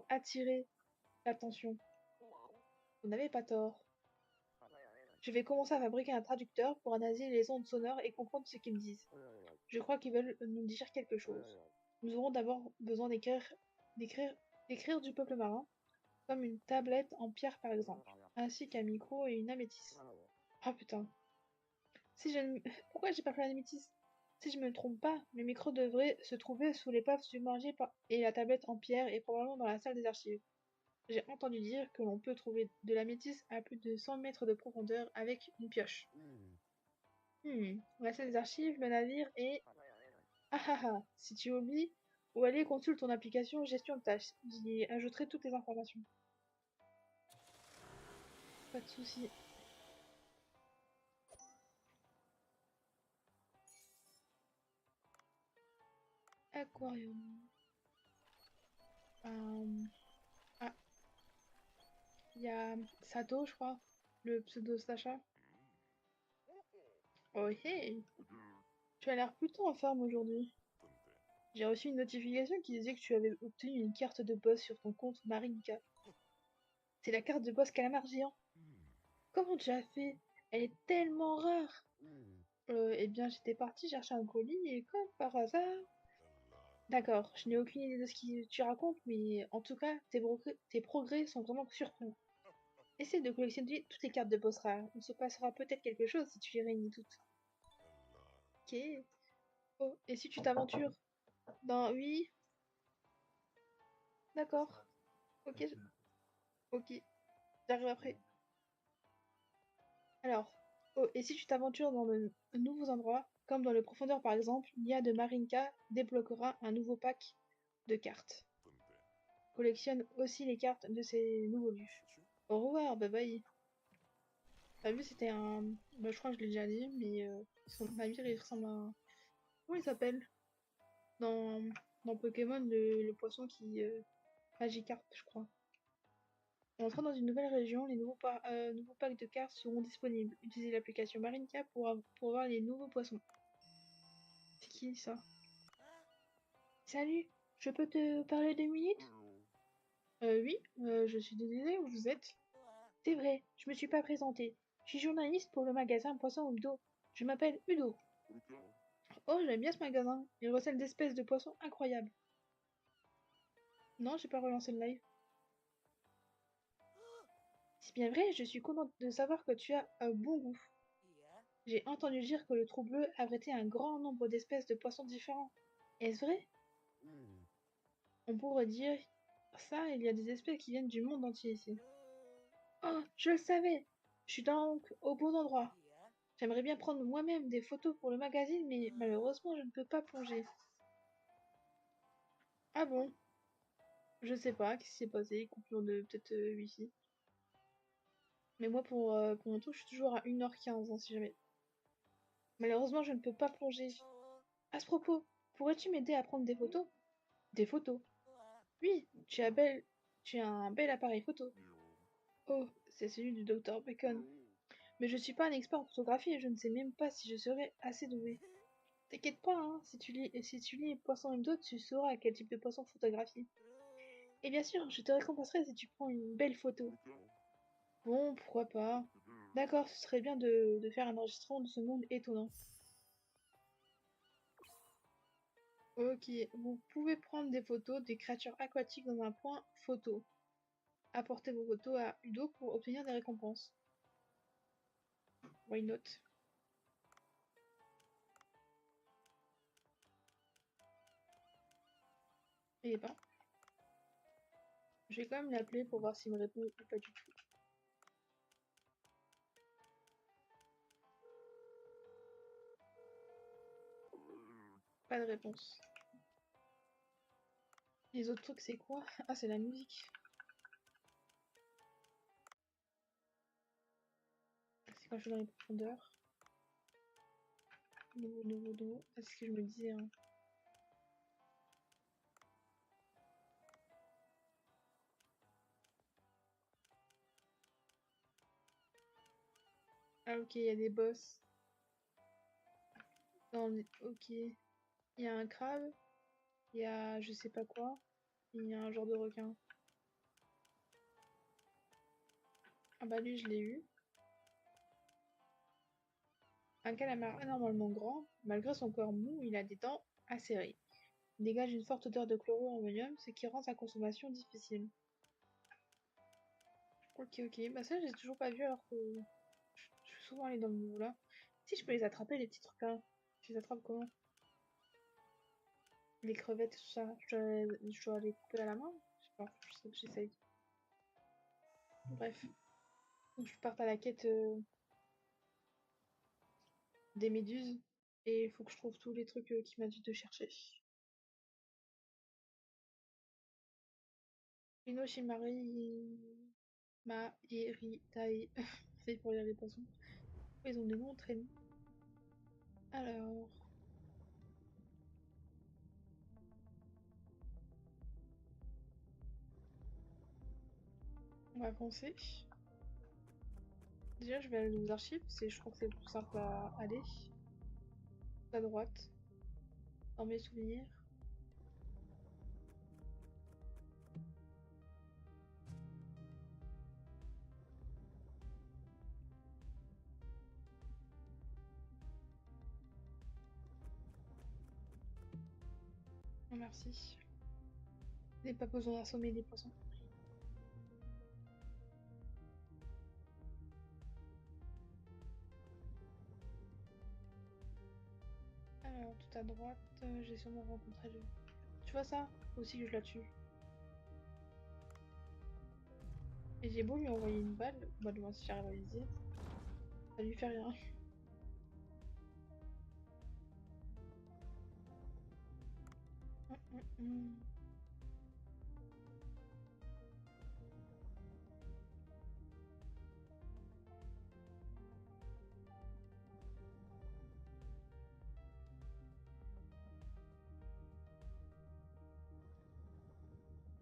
attirer l'attention. Vous n'avez pas tort. Je vais commencer à fabriquer un traducteur pour analyser les ondes sonores et comprendre ce qu'ils disent. Je crois qu'ils veulent nous dire quelque chose. Nous aurons d'abord besoin d'écrire du peuple marin, comme une tablette en pierre par exemple, ainsi qu'un micro et une améthyste. Ah putain. Si je ne... Pourquoi j'ai pas fait l'améthyste? Si je me trompe pas, le micro devrait se trouver sous l'épave submergée et la tablette en pierre est probablement dans la salle des archives. J'ai entendu dire que l'on peut trouver de l'améthyste à plus de 100 mètres de profondeur avec une pioche. La salle des archives, le navire et... Ah ah ah, si tu oublies, ou aller consulte ton application gestion de tâches. J'y ajouterai toutes les informations. Pas de soucis. Aquarium. Ah, il y a Sato, je crois. Le pseudo Sacha. Oh hey! Tu as l'air plutôt en forme aujourd'hui. J'ai reçu une notification qui disait que tu avais obtenu une carte de boss sur ton compte Marinka. C'est la carte de boss calamar géant. Comment tu as fait? Elle est tellement rare. Eh bien, j'étais partie chercher un colis et comme par hasard... D'accord, je n'ai aucune idée de ce que tu racontes, mais en tout cas, tes progrès sont vraiment surprenants. Essaie de collectionner toutes les cartes de boss rares. Il se passera peut-être quelque chose si tu les réunis toutes. Ok. Oh, et si tu t'aventures dans... Oui, d'accord. Ok, ok, j'arrive après. Alors, oh, et si tu t'aventures dans de nouveaux endroits, comme dans le profondeur par exemple, l'IA de Marinka débloquera un nouveau pack de cartes. Collectionne aussi les cartes de ces nouveaux lieux. Au revoir, bye bye. T'as vu, c'était un... Bah, je crois que je l'ai déjà dit, mais son navire, il ressemble à un... Comment il s'appelle? Dans... Dans Pokémon, le poisson qui... Magikarp, je crois. En entrant dans une nouvelle région, les nouveaux packs de cartes seront disponibles. Utilisez l'application Marinka pour voir les nouveaux poissons. C'est qui ça? Salut, je peux te parler 2 minutes? Oui, je suis désolée, où vous êtes? C'est vrai, je me suis pas présentée. Je suis journaliste pour le magasin Poisson Udo. Je m'appelle Udo. Oh, j'aime bien ce magasin. Il recèle d'espèces de poissons incroyables. Non, j'ai pas relancé le live. C'est bien vrai, je suis contente de savoir que tu as un bon goût. J'ai entendu dire que le trou bleu abritait un grand nombre d'espèces de poissons différents. Est-ce vrai? On pourrait dire ça, il y a des espèces qui viennent du monde entier ici. Oh, je le savais! Je suis donc au bon endroit. J'aimerais bien prendre moi-même des photos pour le magazine, mais malheureusement, je ne peux pas plonger. Ah bon? Je sais pas, qu'est-ce qui s'est passé? Coupure de peut-être Wi-Fi. Mais moi, pour mon tour, je suis toujours à 1h15, hein, si jamais. Malheureusement, je ne peux pas plonger. À ce propos, pourrais-tu m'aider à prendre des photos? Des photos? Oui, tu as un bel appareil photo. Oh, c'est celui du docteur Bacon. Mais je suis pas un expert en photographie et je ne sais même pas si je serai assez doué. T'inquiète pas, hein, si tu lis Poisson Hebdo, tu sauras quel type de poisson photographier. Et bien sûr, je te récompenserai si tu prends une belle photo. Bon, pourquoi pas. D'accord, ce serait bien de faire un enregistrement de ce monde étonnant. Ok, vous pouvez prendre des photos des créatures aquatiques dans un point photo. Apportez vos photos à Udo pour obtenir des récompenses. Why not? Eh ben, je vais quand même l'appeler pour voir s'il me répond ou pas du tout. Pas de réponse. Les autres trucs, c'est quoi? Ah, c'est la musique. C'est quand je suis dans les profondeurs. Nouveau. Ah, c'est ce que je me disais, hein. Ah, ok, il y a des boss. Ok. Il y a un crabe. Il y a je sais pas quoi. Il y a un genre de requin. Ah bah lui, je l'ai eu. Un calamar anormalement grand. Malgré son corps mou, il a des dents acérées. Il dégage une forte odeur de chlorure ammonium, ce qui rend sa consommation difficile. Ok, ok. Bah ça, j'ai toujours pas vu alors que je suis souvent allée dans le mou là. Si je peux les attraper, les petits trucs là. Je les attrape comment? Les crevettes et tout ça. Je dois les couper à la main? Je sais pas, je sais que j'essaye. Bref. Donc je parte à la quête des méduses. Et il faut que je trouve tous les trucs qu'il m'a dit de chercher. Inoshimari Ma Iri Tai. C'est pour lire les poissons. Ils ont des noms très longs. Alors, on va commencer. Déjà, je vais aller aux archives, je crois que c'est le plus simple à aller. À droite, dans mes souvenirs. Oh, merci. J'ai pas besoin d'assommer les poissons. Alors, tout à droite, j'ai sûrement rencontré le... Tu vois ça? Faut aussi que je la tue. Et j'ai beau lui envoyer une balle, bah demain si j'arrive à viser, ça lui fait rien. Hum, hum, hum.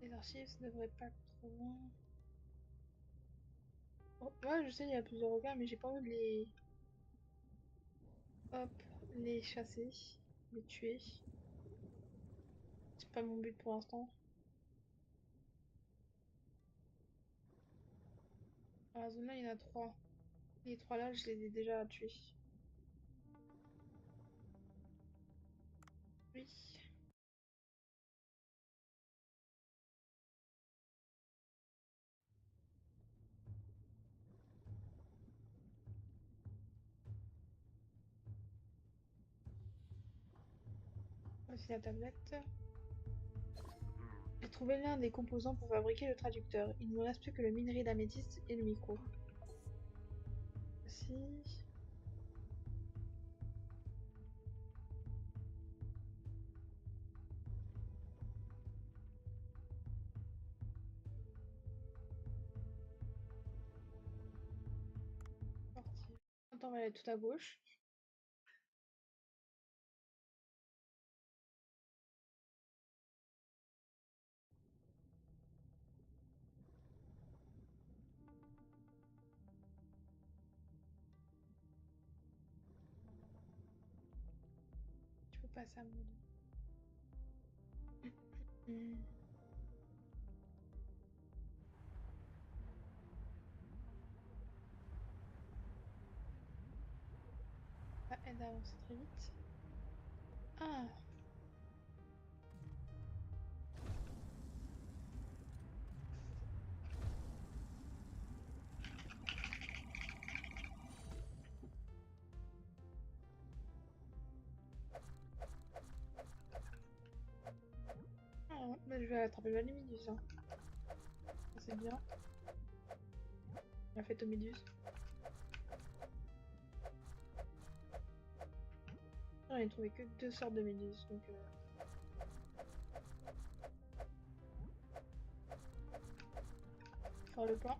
Les archives, ça devrait pas être trop loin. Oh, ouais, je sais, il y a plusieurs regards, mais j'ai pas envie de les... Hop, les chasser, les tuer. C'est pas mon but pour l'instant. Dans la zone là, il y en a trois. Les trois là, je les ai déjà tués. Oui. Voici la tablette. J'ai trouvé l'un des composants pour fabriquer le traducteur. Il ne me reste plus que le minerai d'améthyste et le micro. Voici. Sortir. Attends, on va aller tout à gauche. Tu peux passer à mon... Hmm. Ça aide à avancer très vite. Ah! Ah, bah, je vais attraper la méduse. Hein. Ça, c'est bien. La fête aux méduses. J'en ai trouvé que deux sortes de méduses. Donc, faire le plan.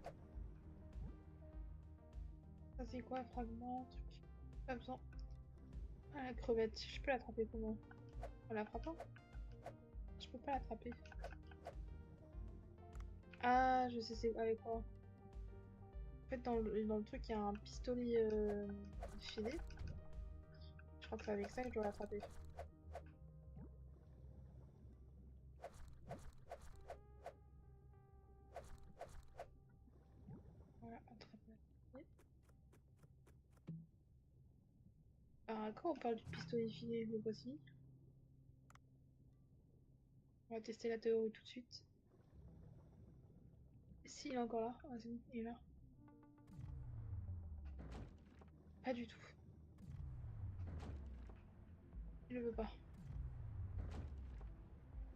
Ça, c'est quoi? Fragment, truc. Pas besoin. Ah, la crevette. Je peux l'attraper comment? En la frappant? Je peux pas l'attraper. Ah, je sais c'est avec quoi. En fait, dans le truc, il y a un pistolet filé. Je crois que c'est avec ça que je dois l'attraper. Voilà, attraper. Ah, quand on parle du pistolet filet, le voici. On va tester la théorie tout de suite. Si, il est encore là. Ah, c'est bon, il est là. Pas du tout. Il le veut pas.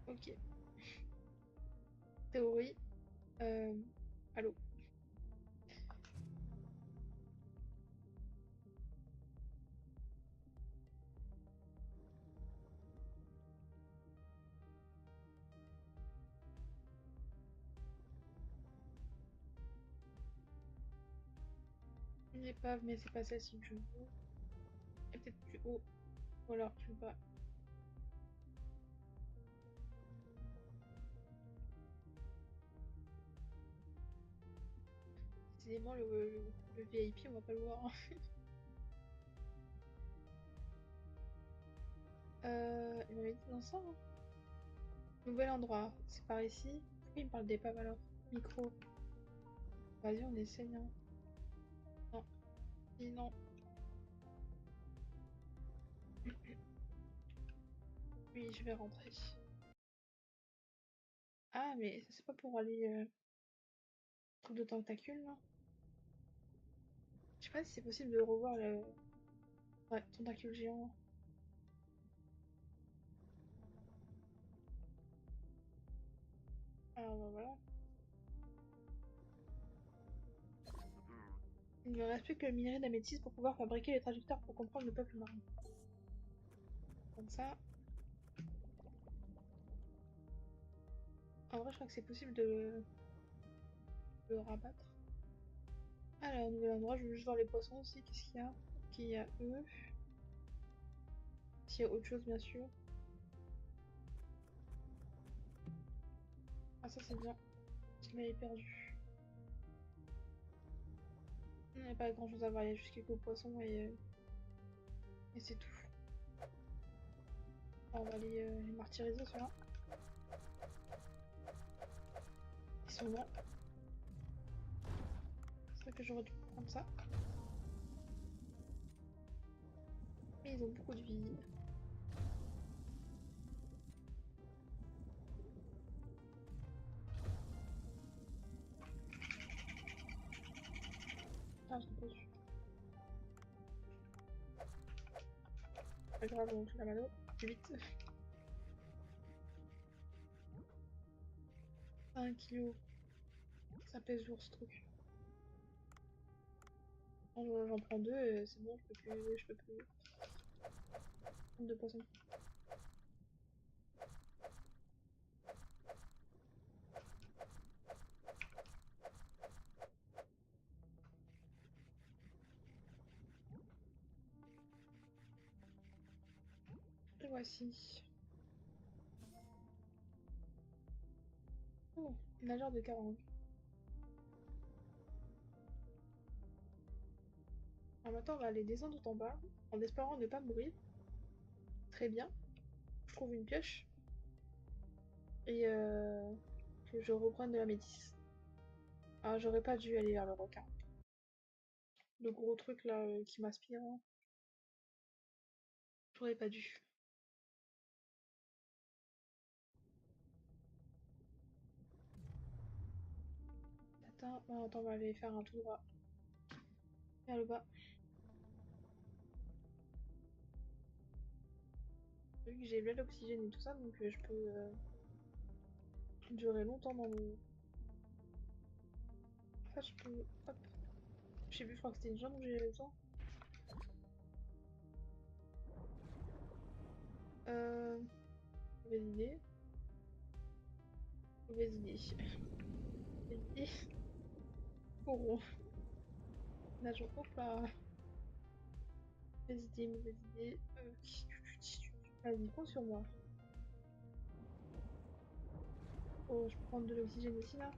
Ok. Théorie. Allô. Une épave, mais c'est pas celle-ci que je veux. Et peut-être plus haut. Ou alors plus bas. Décidément, le VIP, on va pas le voir. Il m'avait dit dans ça, hein. Nouvel endroit. C'est par ici. Pourquoi il me parle d'épave alors? Micro. Vas-y, on essaye, hein. Non. Si, non. Oui, je vais rentrer. Ah, mais c'est pas pour aller... truc de tentacule, là? Je sais pas si c'est possible de revoir le... Ouais, tentacule géant. Alors, bah, voilà. Il ne reste plus que le minerai d'améthyste pour pouvoir fabriquer les traducteurs pour comprendre le peuple marin. Comme ça. En vrai, je crois que c'est possible de le rabattre. Alors, nouvel endroit, je veux juste voir les poissons aussi. Qu'est-ce qu'il y a? Ok, il y a eux. S'il y a autre chose, bien sûr. Ah, ça c'est bien. Je l'avais perdu. Il n'y a pas grand chose à voir, il y a juste quelques poissons et c'est tout. Alors, on va les martyriser, ceux-là. Ils sont là. C'est vrai que j'aurais dû prendre ça. Mais ils ont beaucoup de vie. Ah, je l'ai pas vu. Pas grave, on fait la mano. Plus vite. 1 kg. Ça pèse lourd ce truc. J'en prends deux, c'est bon, je peux plus prendre de poissons. Et voici. Oh, nageur de 40. Alors maintenant, on va aller descendre tout en bas, en espérant ne pas mourir. Très bien. Je trouve une pioche. Et que je reprenne de la métisse. Ah, j'aurais pas dû aller vers le requin. Le gros truc là qui m'aspire, hein. J'aurais pas dû. Attends, non, attends, on va aller faire un tout droit vers le bas. Vu que j'ai de l'oxygène et tout ça, donc je peux durer longtemps dans le. Ça, je peux. Hop. Je sais plus, je crois que c'était une jambe où j'ai le temps. Mauvaise idée. Mauvaise idée. Mauvaise idée. Courons. Nageons. Hop là. Mauvaise idée, mauvaise idée. Vas-y, compte sur moi. Oh, je peux prendre de l'oxygène ici là.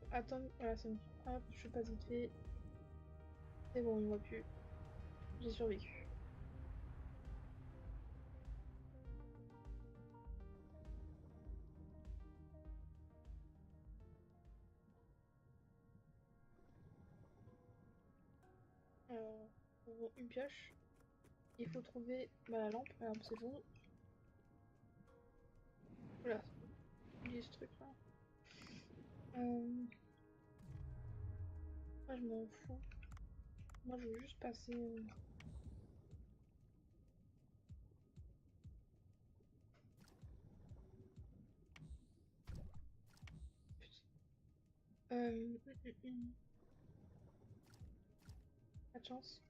Attends, voilà, c'est bon. Hop, je passe vite fait. C'est bon, il me voit plus. J'ai survécu. une pioche. Il faut trouver la lampe. Alors c'est bon. Voilà. Oubliez ce truc là. Moi je m'en fous. Moi je veux juste passer. Pas de chance.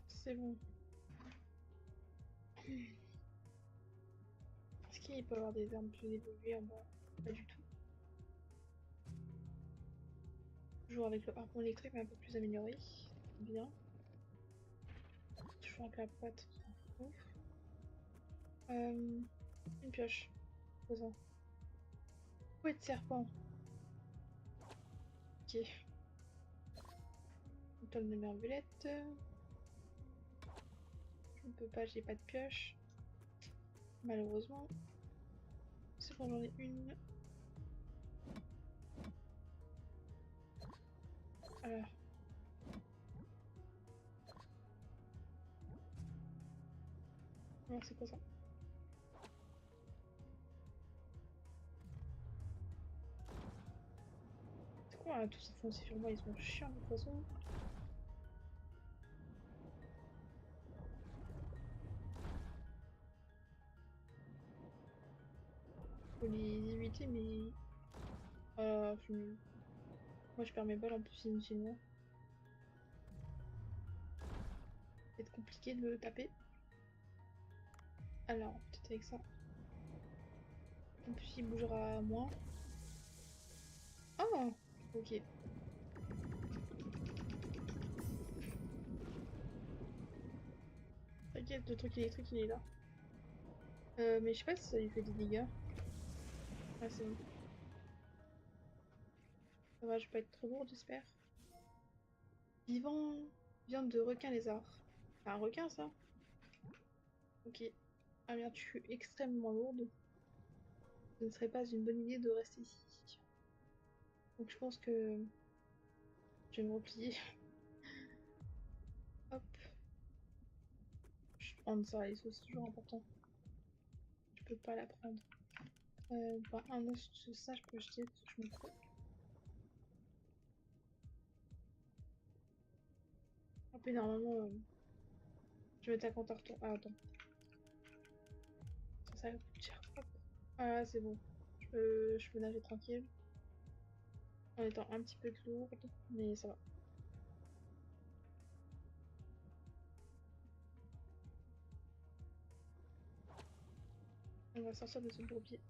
C'est bon. Est-ce qu'il peut y avoir des armes plus évoluées en bas? Pas du tout. Toujours avec le harpon électrique mais un peu plus amélioré. Bien. Toujours avec la patte. Ouf. Une pioche. Posant. Fouet de serpent. Ok. Une tonne de merveillette. Je ne peux pas, j'ai pas de pioche. Malheureusement. C'est bon, j'en ai une. Alors. Alors c'est quoi ça? C'est quoi là, tout ça foncé sur moi, ils sont chiants de toute façon. Faut les éviter mais... je suis nulle. Moi je perds mes balles en plus inutilement. Ça va être compliqué de le taper. Alors, peut-être avec ça. En plus il bougera moins. Ah, ok. T'inquiète, le truc électrique il est là. Mais je sais pas si ça lui fait des dégâts. Ah c'est bon. Ça va, je vais pas être trop lourde j'espère. Vivant, viande de requin lézard. C'est un requin ça? Ok. Ah merde, je suis extrêmement lourde. Ce ne serait pas une bonne idée de rester ici. Donc je pense que je vais me replier. Hop. Je vais prendre ça, les os, c'est toujours important. Je peux pas la prendre. Bah, un os, ça je peux jeter, je m'en fous. Hop, et normalement, je vais mettre à compte à retour. Ah, attends. Ça coûte cher. Hop. Ah, c'est bon. Je peux nager tranquille. En étant un petit peu lourde, mais ça va. On va sortir de ce bourbier.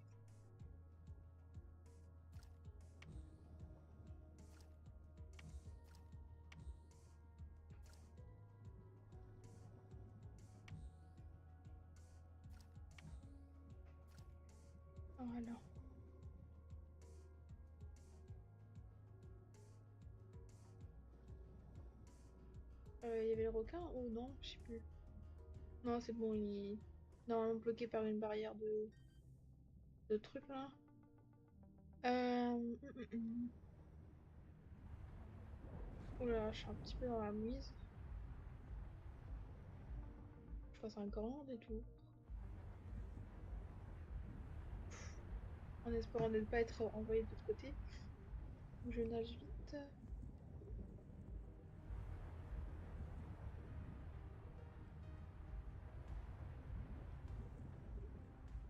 Voilà. Il y avait le requin ou non? Je sais plus. Non, c'est bon, il est normalement bloqué par une barrière de trucs là. Oula, je suis un petit peu dans la mouise. Je passe un grand et tout. En espérant de ne pas être envoyé de l'autre côté. Je nage vite.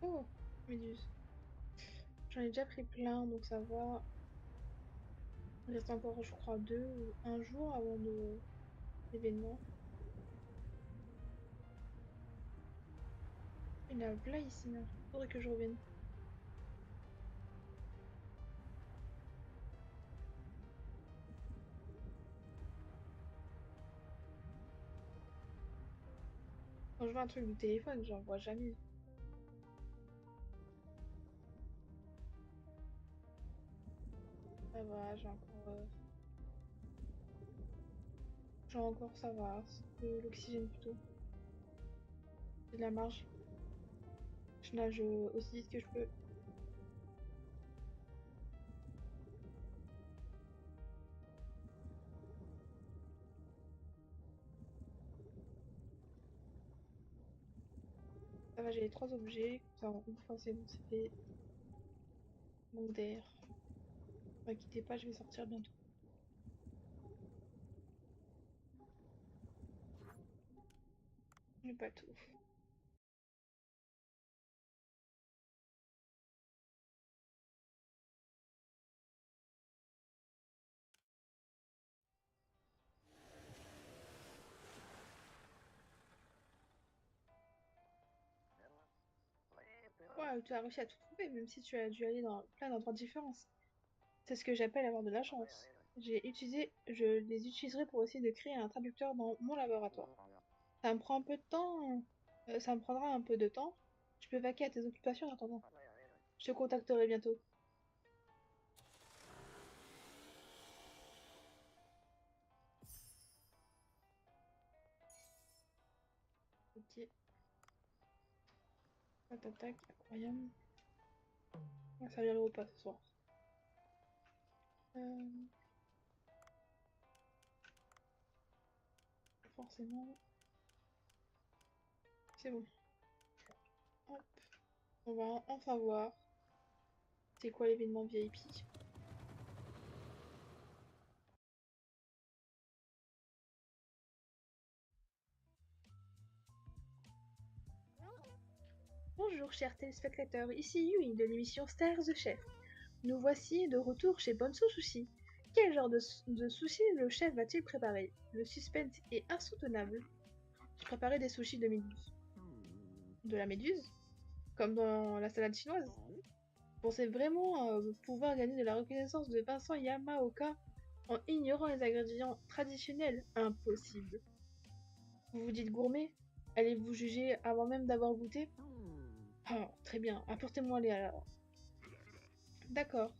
Oh, méduse. J'en ai déjà pris plein, donc ça va. Il reste encore, je crois, 2 ou 1 jour avant l'événement. Il y en a plein ici, là. Faudrait que je revienne. Quand je vois un truc du téléphone, j'en vois jamais. Ça va, j'ai encore, ça va. C'est de l'oxygène plutôt. C'est de la marge. Je nage aussi vite que je peux. Ça va, j'ai les 3 objets. Comme ça, une fois c'est bon, c'est fait. Manque d'air. Ne inquiétez pas, je vais sortir bientôt. Mais pas tout. Ouais, tu as réussi à tout trouver, même si tu as dû aller dans plein d'endroits différents. C'est ce que j'appelle avoir de la chance. Je les utiliserai pour essayer de créer un traducteur dans mon laboratoire. Ça me prend un peu de temps, ça me prendra un peu de temps. Tu peux vaquer à tes occupations en attendant. Je te contacterai bientôt. Ok, tac tac tac, incroyable. On va servir le repas ce soir. Euh, forcément, c'est bon. Hop, on va enfin voir c'est quoi l'événement VIP. Bonjour chers téléspectateurs, ici Yui de l'émission Stars the Chef. Nous voici de retour chez Bonsu Sushi. Quel genre de sushi le chef va-t-il préparer? Le suspense est insoutenable. J'ai préparé des sushis de méduse. De la méduse? Comme dans la salade chinoise? Vous pensez vraiment pouvoir gagner de la reconnaissance de Vincent Yamaoka en ignorant les ingrédients traditionnels? Impossible. Vous vous dites gourmet? Allez-vous juger avant même d'avoir goûté? Ah, très bien, apportez-moi les alors. D'accord,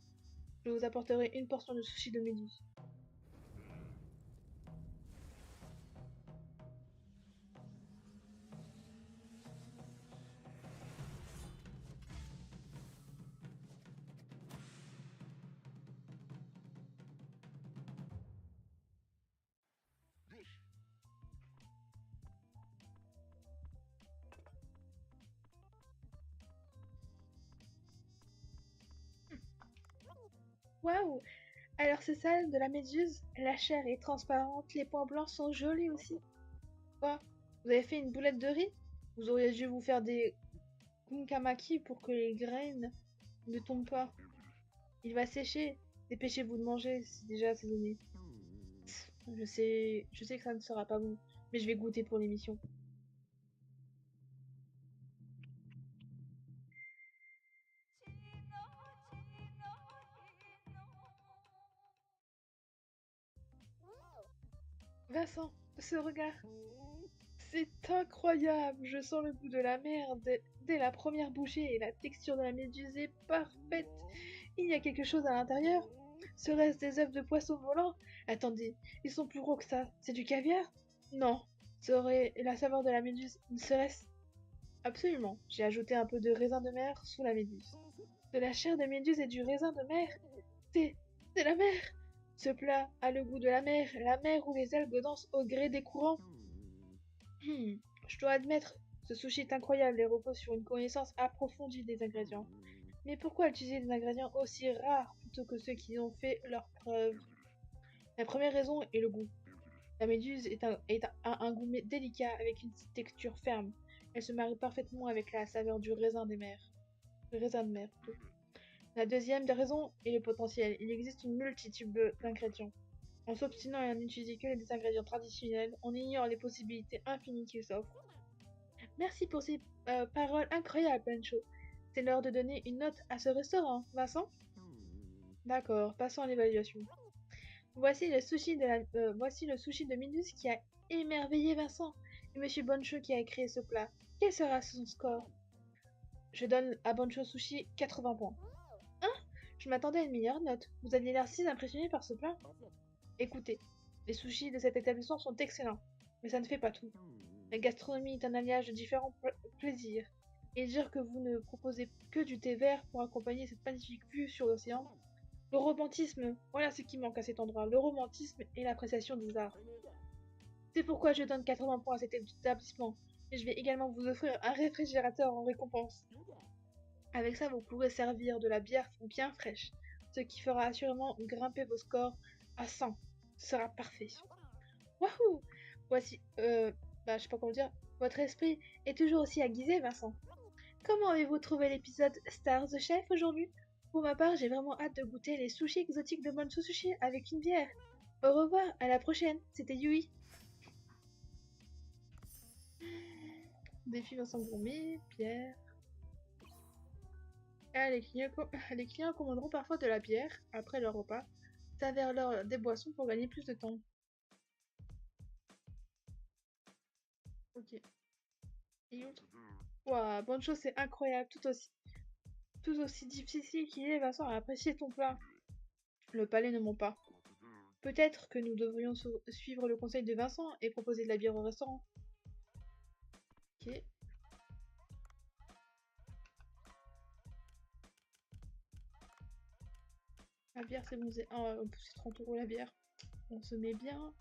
je vous apporterai une portion de sushi de méduse. Waouh! Alors c'est ça de la méduse? La chair est transparente, les points blancs sont jolis aussi. Quoi? Vous avez fait une boulette de riz? Vous auriez dû vous faire des kunkamaki pour que les graines ne tombent pas. Il va sécher. Dépêchez-vous de manger, c'est déjà assaisonné. Je sais que ça ne sera pas bon, mais je vais goûter pour l'émission. Vincent, ce regard, c'est incroyable. Je sens le goût de la mer dès la première bouchée et la texture de la méduse est parfaite. Il y a quelque chose à l'intérieur. Serait-ce des œufs de poisson volant? Attendez, ils sont plus gros que ça. C'est du caviar? Non. Ça aurait la saveur de la méduse. Serait-ce? Absolument. J'ai ajouté un peu de raisin de mer sous la méduse. De la chair de méduse et du raisin de mer? C'est... c'est la mer! Ce plat a le goût de la mer où les algues dansent au gré des courants. Je dois admettre, ce sushi est incroyable et repose sur une connaissance approfondie des ingrédients. Mais pourquoi utiliser des ingrédients aussi rares plutôt que ceux qui ont fait leur preuve? La première raison est le goût. La méduse a un goût délicat avec une texture ferme. Elle se marie parfaitement avec la saveur du raisin des mers. Le raisin de mer, plutôt. La deuxième des raisons est le potentiel. Il existe une multitude d'ingrédients. En s'obstinant à n'utiliser que des ingrédients traditionnels, on ignore les possibilités infinies qu'ils s'offrent. Merci pour ces paroles incroyables, Pancho. C'est l'heure de donner une note à ce restaurant, Vincent? D'accord, passons à l'évaluation. Voici le sushi de Minus qui a émerveillé Vincent et Monsieur Boncho qui a créé ce plat. Quel sera son score? Je donne à Boncho Sushi 80 points. Hein? Je m'attendais à une meilleure note. Vous aviez l'air si impressionné par ce plat. Écoutez, les sushis de cet établissement sont excellents, mais ça ne fait pas tout. La gastronomie est un alliage de différents plaisirs. Et dire que vous ne proposez que du thé vert pour accompagner cette magnifique vue sur l'océan, le romantisme, voilà ce qui manque à cet endroit, le romantisme et l'appréciation des arts. C'est pourquoi je donne 80 points à cet établissement. Et je vais également vous offrir un réfrigérateur en récompense. Avec ça, vous pourrez servir de la bière bien fraîche, ce qui fera assurément grimper vos scores à 100. Ce sera parfait. Wouhou! Voici, je sais pas comment dire, votre esprit est toujours aussi aiguisé, Vincent. Comment avez-vous trouvé l'épisode Star the Chef aujourd'hui? Pour ma part, j'ai vraiment hâte de goûter les sushis exotiques de Monsu Sushi avec une bière. Au revoir, à la prochaine, c'était Yui. Défi Vincent Gourmet, Pierre. Ah, les clients commanderont parfois de la bière après leur repas. Servez-leur des boissons pour gagner plus de temps. Ok. Et autre. Ouah, bonne chose, c'est incroyable, tout aussi difficile qu'il est, Vincent, à apprécier ton plat. Le palais ne ment pas. Peut-être que nous devrions suivre le conseil de Vincent et proposer de la bière au restaurant. Ok. La bière, c'est bon, c'est 30 € la bière. On se met bien.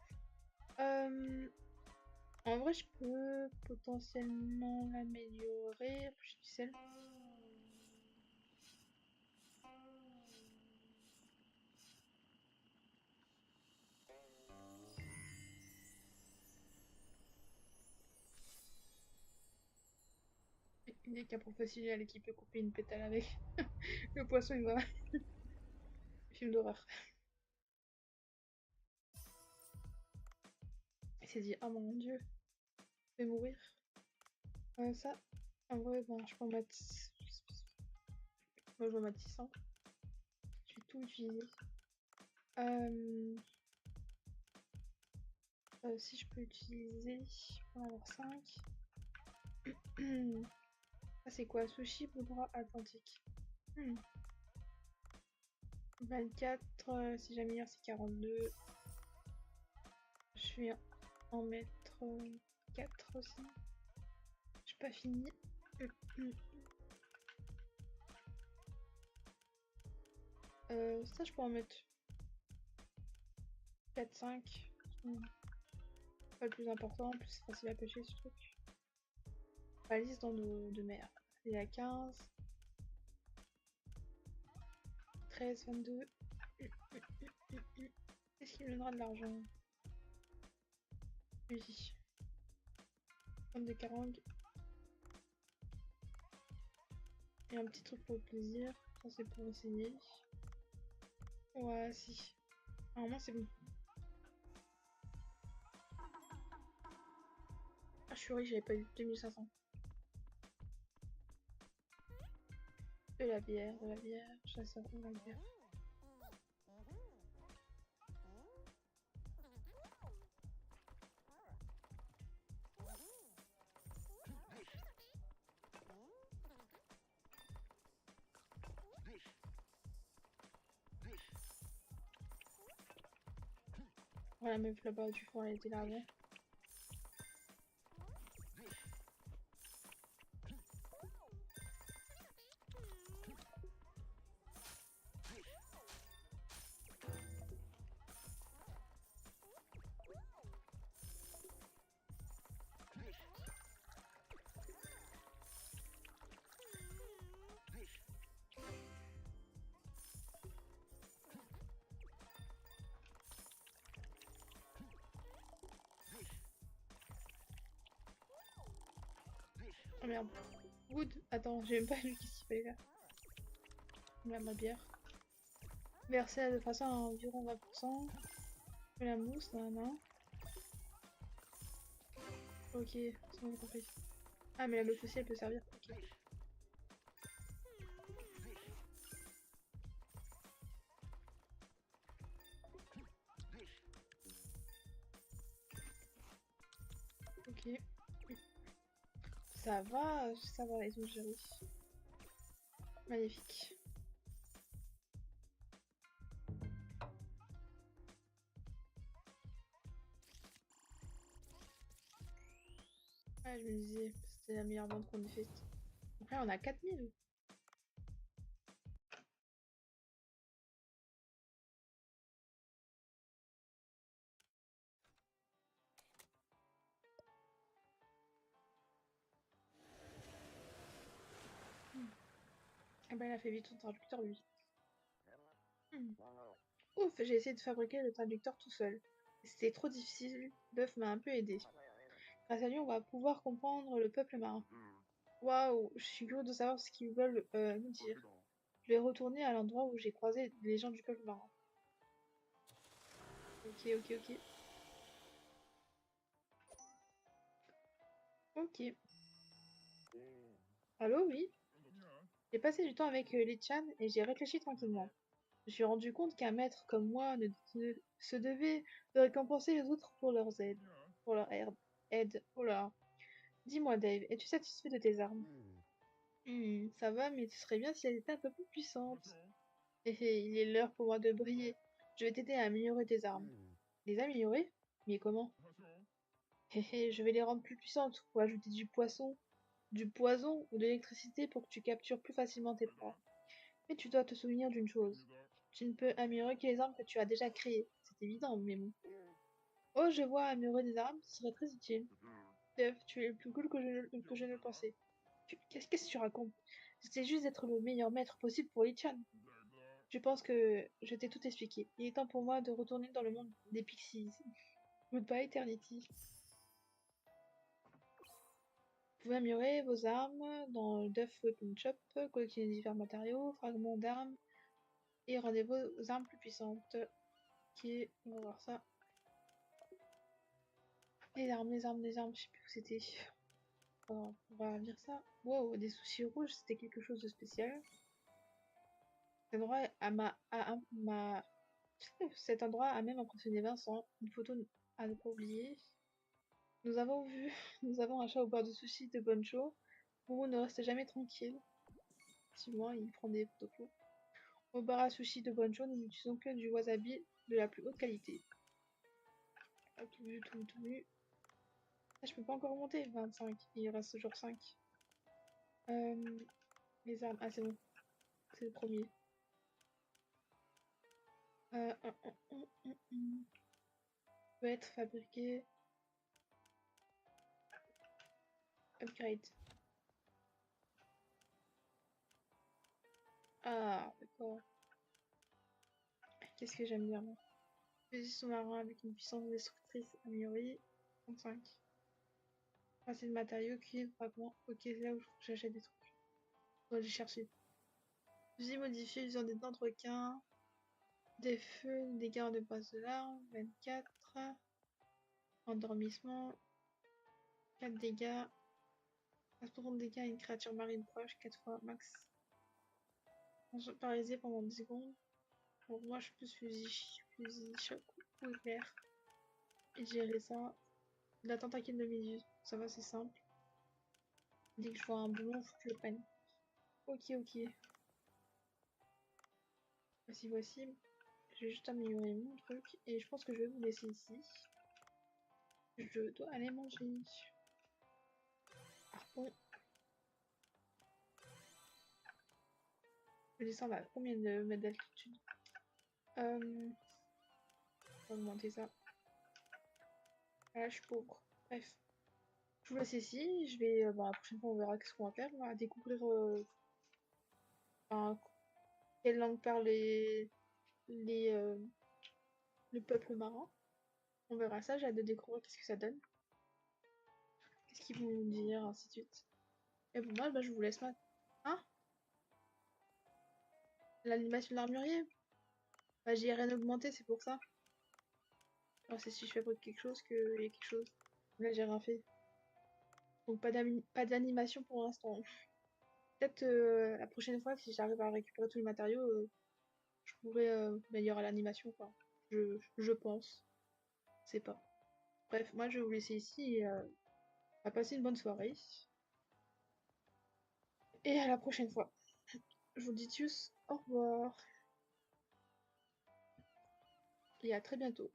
En vrai, je peux potentiellement l'améliorer. Je dis celle. Il n'est qu'un professionnel qui peut couper une pétale avec. Le poisson, il va. Film d'horreur. Il s'est dit, oh mon dieu, je vais mourir. Ça, en vrai, ben, je peux en mettre. Moi, je vais mettre 600. Je vais tout utiliser. Si je peux utiliser. On va avoir 5. Ça, c'est quoi? Sushi Boudra Atlantique. 24, si j'améliore, c'est 42. Je vais en mettre 4 aussi. J'ai pas fini. Ça, je peux en mettre 4, 5. Pas le plus important, en plus c'est facile à pêcher ce truc. Valise dans l'eau de mer. Il y a 15. 13, 22. Qu'est-ce qui me donnera de l'argent? Oui. 22 carangues. Et un petit truc pour le plaisir. Ça, c'est pour essayer. Ouais, si. Normalement, c'est bon. Ah, je suis riche, j'avais pas eu 2500. De la bière, chasseur de la bière. Voilà, la meuf là-bas du fond, elle était là avant. Oh merde. Good. Attends, j'ai même pas vu qu'est-ce qu'il fallait faire. Là, ma bière. Verser de façon à environ 20%. La mousse, nan. Ok, c'est bon, j'ai compris. Ah, mais la meuf aussi, elle peut servir. Ok. Ok. Ça va, ils ont géré. Magnifique. Ah, je me disais, c'était la meilleure vente qu'on ait faite. Après, on a 4000. Ah bah, il a fait vite son traducteur, lui. Hmm. Ouf, j'ai essayé de fabriquer le traducteur tout seul. C'était trop difficile, Buff m'a un peu aidé. Grâce à lui, on va pouvoir comprendre le peuple marin. Waouh, je suis curieux de savoir ce qu'ils veulent nous dire. Je vais retourner à l'endroit où j'ai croisé les gens du peuple marin. Ok, ok, ok. Ok. Allô, oui? J'ai passé du temps avec Lee-chan et j'ai réfléchi tranquillement. Je me suis rendu compte qu'un maître comme moi ne se devait de récompenser les autres pour leurs aides. Pour leur aide. Oh là. Dis-moi, Dave, es-tu satisfait de tes armes? Ça va, mais ce serait bien si elles étaient un peu plus puissantes. Hé hé, il est l'heure pour moi de briller. Je vais t'aider à améliorer tes armes. Les améliorer? Mais comment? Hé hé, je vais les rendre plus puissantes ou ajouter du poison ou de l'électricité pour que tu captures plus facilement tes proies. Mais tu dois te souvenir d'une chose. Tu ne peux améliorer que les armes que tu as déjà créées. C'est évident, mais bon. Oh, je vois, améliorer des armes, ce serait très utile. Dev, tu es plus cool que je ne le pensais. Qu'est-ce que tu racontes? C'était juste d'être le meilleur maître possible pour Lee-chan. Je pense que je t'ai tout expliqué. Il est temps pour moi de retourner dans le monde des Pixies. Goodbye, Eternity. Vous pouvez améliorer vos armes dans le Duff Weapon Shop, collectionner divers matériaux, fragments d'armes et rendez vos armes plus puissantes. Ok, on va voir ça. Les armes, je sais plus où c'était. On va lire ça. Wow, des soucis rouges, c'était quelque chose de spécial. Cet endroit cet endroit a même impressionné Vincent. Une photo à ne pas oublier. Nous avons vu, nous avons un chat au bord de sushi de Boncho. Momo ne reste jamais tranquille. Effectivement, il prend des photos. Au bar à sushi de Boncho, nous n'utilisons que du wasabi de la plus haute qualité. Ah, tout vu, tout vu, tout vu. Ah, je peux pas encore monter. 25. Il reste toujours 5. Les armes. Ah, c'est bon. C'est le premier. Euh, hum, Peut être fabriqué. Upgrade. Ah, d'accord. Qu'est-ce que j'aime bien, moi. Fusil sous-marin avec une puissance destructrice améliorée. 35. Passer de matériaux, cuivre, fragments. Ok, c'est là où j'achète des trucs. On va les chercher. Fusil modifié usant des dents de requin. Des feux, dégâts de base de l'arme. 24. Endormissement. 4 dégâts. 15% de dégâts à une créature marine proche. 4 fois max. Paralysé pendant 10 secondes. Pour moi, je suis plus fusil choc ou éclair. Et gérer ça. La tentacule de méduse. Ça va, c'est simple. Dès que je vois un boulon, faut que je le prenne. Ok, ok. Voici. Je vais juste améliorer mon truc. Et je pense que je vais vous laisser ici. Je dois aller manger. Harpon. Je descends à combien de mètres d'altitude? On va augmenter ça. Ah, je suis pauvre. Bref. Je vous laisse ici. Je vais. La prochaine fois, on verra ce qu'on va faire. On va découvrir enfin, quelle langue parlent les, le peuple marin. On verra ça. J'ai hâte de découvrir qu'est-ce que ça donne. Qu'est-ce qu'ils vont nous dire, ainsi de suite. Et pour moi, bah, je vous laisse maintenant. Hein? L'animation de l'armurier? Bah, j'ai rien augmenté, c'est pour ça. Alors, c'est si je fabrique quelque chose qu'il y a quelque chose. Là, j'ai rien fait. Donc, pas d'animation pour l'instant. Peut-être la prochaine fois, si j'arrive à récupérer tous les matériaux, je pourrais améliorer l'animation, quoi. Je pense. Je sais pas. Bref, moi, je vais vous laisser ici et à passer une bonne soirée. Et à la prochaine fois. Je vous dis tchuss, au revoir. Et à très bientôt.